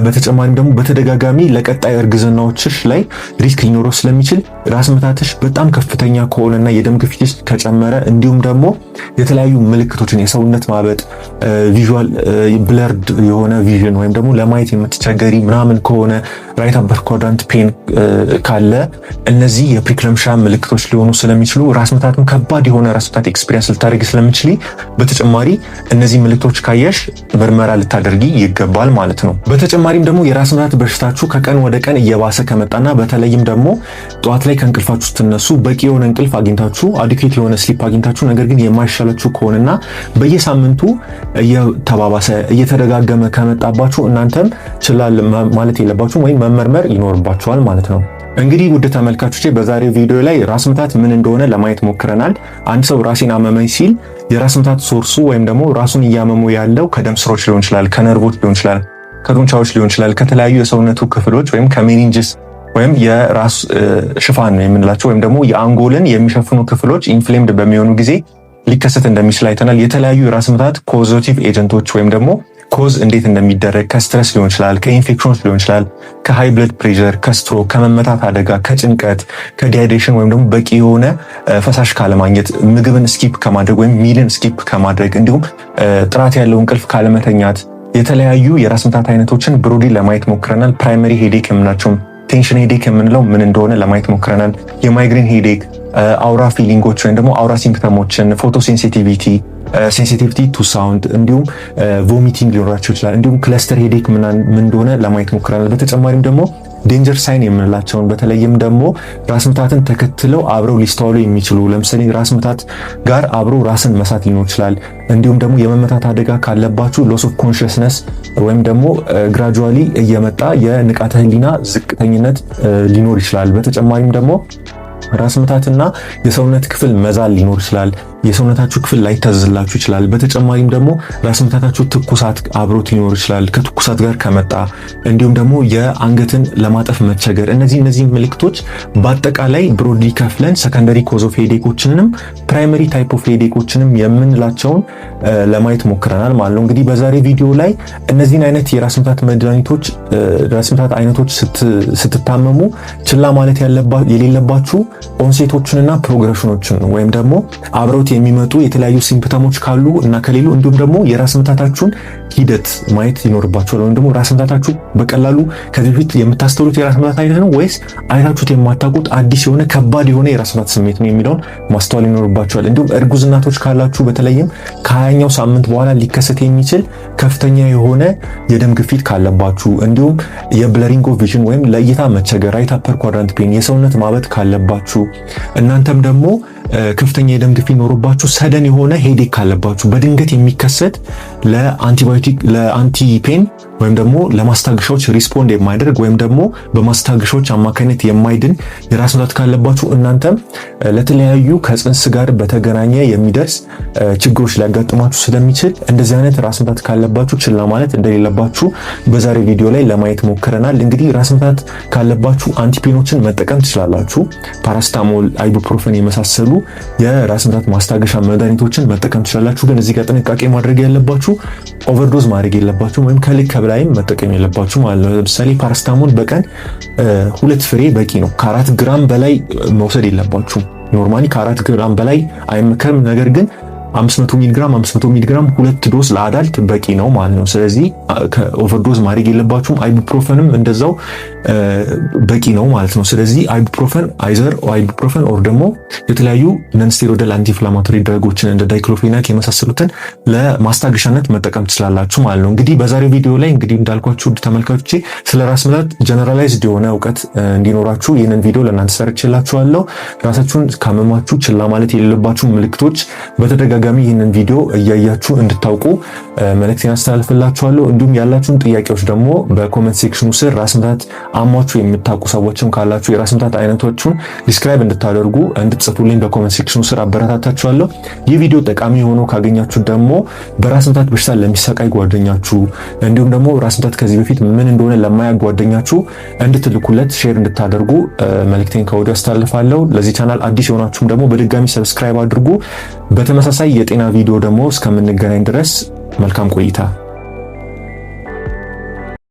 በተጨማሪም ደግሞ በተደጋጋሚ ለቀጣይ እርግዝናዎችሽ ላይ ሪስክ ሊኖረው ስለሚችል ራስ ምታትሽ በጣም ከፍተኛ ከሆነና የደም ግፊትሽ ከጨመረ እንዲሁም ደግሞ የተለያዩ ምልክቶችን የሰውነት ማበጥ ቪዥዋል ብለርድ የሆነ ቪዥን ወይም ደግሞ ለማየት የምትቸገሪ ምናምን ከሆነ ራይት አፐር ኳድራንት ፔን ካለ እነዚህ የፕሪክለምሻ ምልክቶች ሊሆኑ ስለሚችሉ ራስ ምታትም ከባድ የሆነ ራስ ምታት ኤክስፒሪየንስ ልታደርጊ ስለምችሊ በተጨማሪ እነዚህ ምልክቶች ካየሽ ምርመራ ልታደርጊ ይገባል ማለት ነው። በተጨማሪም ደግሞ የራስ ምታት በሽታችሁ ከቀን ወደ ቀን እየባሰ ከመጣና በተለይም ደግሞ ጠዋት ላይ ከእንቅልፋችሁ ስትነሱ በቂ የሆነ እንቅልፍ አግኝታችሁ አዲኩዌት የሆነ ስሊፕ አግኝታችሁ ነገር ግን የማይሻላችሁ ከሆነና በየሳምንቱ እየተባባሰ እየተደጋገመ ከመጣባችሁ እናንተም ችላ ማለት የለባችሁም ወይም መመርመር ይኖርባችኋል ማለት ነው። እንግዲህ ውድ ተመልካቾቼ በዛሬው ቪዲዮ ላይ ራስ ምታት ምን እንደሆነ ለማየት ሞክረናል። አንድ ሰው ራሴን አመመኝ ሲል የራስ ምታት ሶርሱ ወይም ደግሞ ራሱን እያመመው ያለው ከደም ስሮች ሊሆን ይችላል፣ ከነርቮች ሊሆን ይችላል፣ ከጡንቻዎች ሊሆን ይችላል፣ ከተለያዩ የሰውነቱ ክፍሎች ወይም ከሜኒንጅስ ወይም የራስ ሽፋን የምንላቸው ወይም ደግሞ የአንጎልን የሚሸፍኑ ክፍሎች ኢንፍሌምድ በሚሆኑ ጊዜ ሊከሰት እንደሚችል አይተናል። የተለያዩ የራስ ምታት ኮዞቲቭ ኤጀንቶች ወይም ደግሞ ኮዝ እንዴት እንደሚደረግ ከስትረስ ሊሆን ይችላል፣ ከኢንፌክሽኖች ሊሆን ይችላል፣ ከሃይ ብለድ ፕሬሸር፣ ከስትሮክ፣ ከመመታት አደጋ፣ ከጭንቀት፣ ከዲሃይድሬሽን ወይም ደግሞ በቂ የሆነ ፈሳሽ ካለማግኘት፣ ምግብን ስኪፕ ከማድረግ ወይም ሚልን ስኪፕ ከማድረግ እንዲሁም ጥራት ያለው እንቅልፍ ካለመተኛት የተለያዩ የራስ ምታት አይነቶችን ብሮድሊ ለማየት ሞክረናል። ፕራይመሪ ሄዴክ የምናቸው ቴንሽን ሄዴክ የምንለው ምን እንደሆነ ለማየት ሞክረናል። የማይግሬን ሄዴክ፣ አውራ ፊሊንጎች ወይም ደግሞ አውራ ሲምፕተሞችን፣ ፎቶሴንሲቲቪቲ፣ ሴንሲቲቪቲ ቱ ሳውንድ እንዲሁም ቮሚቲንግ ሊኖራቸው ይችላል። እንዲሁም ክለስተር ሄዴክ ምን እንደሆነ ለማየት ሞክረናል። በተጨማሪም ደግሞ ዴንጀር ሳይን የምንላቸውን በተለይም ደግሞ ራስ ምታትን ተከትለው አብረው ሊስተዋሉ የሚችሉ ለምሳሌ ራስ ምታት ጋር አብረው ራስን መሳት ሊኖር ይችላል። እንዲሁም ደግሞ የመመታት አደጋ ካለባችሁ ሎስ ኦፍ ኮንሽስነስ ወይም ደግሞ ግራጁዋሊ እየመጣ የንቃተ ህሊና ዝቅተኝነት ሊኖር ይችላል። በተጨማሪም ደግሞ ራስ ምታትና የሰውነት ክፍል መዛል ሊኖር ይችላል። የሰውነታችሁ ክፍል ላይታዘዝላችሁ ይችላል። በተጨማሪም ደግሞ ራስ ምታታችሁ ትኩሳት አብሮት ሊኖር ይችላል። ከትኩሳት ጋር ከመጣ እንዲሁም ደግሞ የአንገትን ለማጠፍ መቸገር፣ እነዚህ ምልክቶች በአጠቃላይ ብሮድሊ ከፍለን ሰከንደሪ ኮዝ ኦፍ ሄዴኮችንም ፕራይመሪ ታይፕ ኦፍ ሄዴኮችንም የምንላቸውን ለማየት ሞክረናል ማለት ነው። እንግዲህ በዛሬ ቪዲዮ ላይ እነዚህን አይነት የራስ ምታት መድኃኒቶች ራስ ምታት አይነቶች ስትታመሙ ችላ ማለት የሌለባችሁ ኦንሴቶችንና ፕሮግሬሽኖችን ወይም ደግሞ አብረውት የሚመጡ የተለያዩ ሲምፕተሞች ካሉ እና ከሌሉ እንዲሁም ደግሞ የራስ ምታታችሁን ሂደት ማየት ይኖርባችኋል። ወይም ደግሞ ራስ ምታታችሁ በቀላሉ ከዚህ በፊት የምታስተውሉት የራስ ምታት አይነት ነው ወይስ አይታችሁት የማታውቁት አዲስ የሆነ ከባድ የሆነ የራስ ምታት ስሜት ነው የሚለውን ማስተዋል ይኖርባችኋል። እንዲሁም እርጉዝ እናቶች ካላችሁ በተለይም ከ20ኛው ሳምንት በኋላ ሊከሰት የሚችል ከፍተኛ የሆነ የደም ግፊት ካለባችሁ እንዲሁም የብለሪንግ ኦፍ ቪዥን ወይም ለእይታ መቸገር ራይት አፐር ኳድራንት ፔን የሰውነት ማበጥ ካለባችሁ እናንተም ደግሞ ከፍተኛ የደም ግፊት ኖሮባችሁ ሰደን የሆነ ሄዴክ ካለባችሁ በድንገት የሚከሰት ለአንቲባዮቲክ ለአንቲ ፔን ወይም ደግሞ ለማስታገሻዎች ሪስፖንድ የማይደርግ ወይም ደግሞ በማስታገሻዎች አማካኝነት የማይድን የራስ ምታት ካለባችሁ እናንተም ለተለያዩ ከጽንስ ጋር በተገናኘ የሚደርስ ችግሮች ሊያጋጥማችሁ ስለሚችል እንደዚህ አይነት ራስ ምታት ካለባችሁ ችላ ማለት እንደሌለባችሁ በዛሬ ቪዲዮ ላይ ለማየት ሞክረናል። እንግዲህ ራስ ምታት ካለባችሁ አንቲፔኖችን መጠቀም ትችላላችሁ። ፓራስታሞል፣ አይቡፕሮፌን የመሳሰሉ የራስ ምታት ማስታገሻ መድኃኒቶችን መጠቀም ትችላላችሁ። ግን እዚህ ጋር ጥንቃቄ ማድረግ ያለባችሁ ኦቨርዶዝ ማድረግ የለባችሁ ወይም ከልክ በላይም መጠቀም የለባችሁ ማለት ነው። ለምሳሌ ፓራስታሞል በቀን 2 ፍሬ በቂ ነው። ከ4 ግራም በላይ መውሰድ የለባችሁም። ኖርማሊ ከ4 ግራም በላይ አይመከርም። ነገር ግን 500 ሚሊግራም 2 ዶዝ ለአዳልት በቂ ነው ማለት ነው። ስለዚህ ከኦቨርዶዝ ማድረግ የለባችሁም። አይቡፕሮፈንም እንደዛው በቂ ነው ማለት ነው። ስለዚህ አይቡፕሮፈን ኦር ደግሞ የተለያዩ ነን ስቴሮይዳል አንቲ ኢንፍላማቶሪ ድረጎችን እንደ ዳይክሎፌናክ የመሳሰሉትን ለማስታገሻነት መጠቀም ትችላላችሁ ማለት ነው። እንግዲህ በዛሬው ቪዲዮ ላይ እንግዲህ እንዳልኳችሁ ውድ ተመልካቾቼ ስለ ራስ ምታት ጀነራላይዝድ የሆነ እውቀት እንዲኖራችሁ ይህንን ቪዲዮ ለእናንተ ሰርቼላችኋለሁ። ራሳችሁን ካመማችሁ ችላ ማለት የሌለባችሁ ምልክቶች በተደጋጋሚ ይህንን ቪዲዮ እያያችሁ እንድታውቁ መልእክቴን አስተላልፍላችኋለሁ። እንዲሁም ያላችሁን ጥያቄዎች ደግሞ በኮሜንት ሴክሽኑ ስር ራስ ምታት አሟችሁ የምታውቁ ሰዎችም ካላችሁ የራስ ምታት አይነቶቹን ዲስክራይብ እንድታደርጉ እንድትጽፉልኝ በኮሜንት ሴክሽኑ ስር አበረታታችኋለሁ። ይህ ቪዲዮ ጠቃሚ ሆኖ ካገኛችሁ ደግሞ በራስ ምታት በሽታ ለሚሰቃይ ጓደኛችሁ እንዲሁም ደግሞ ራስ ምታት ከዚህ በፊት ምን እንደሆነ ለማያውቅ ጓደኛችሁ እንድትልኩለት ሼር እንድታደርጉ መልእክቴን ከወዲሁ አስተላልፋለሁ። ለዚህ ቻናል አዲስ የሆናችሁም ደግሞ በድጋሚ ሰብስክራይብ አድርጉ። በተመሳሳይ የጤና ቪዲዮ ደግሞ እስከምንገናኝ ድረስ መልካም ቆይታ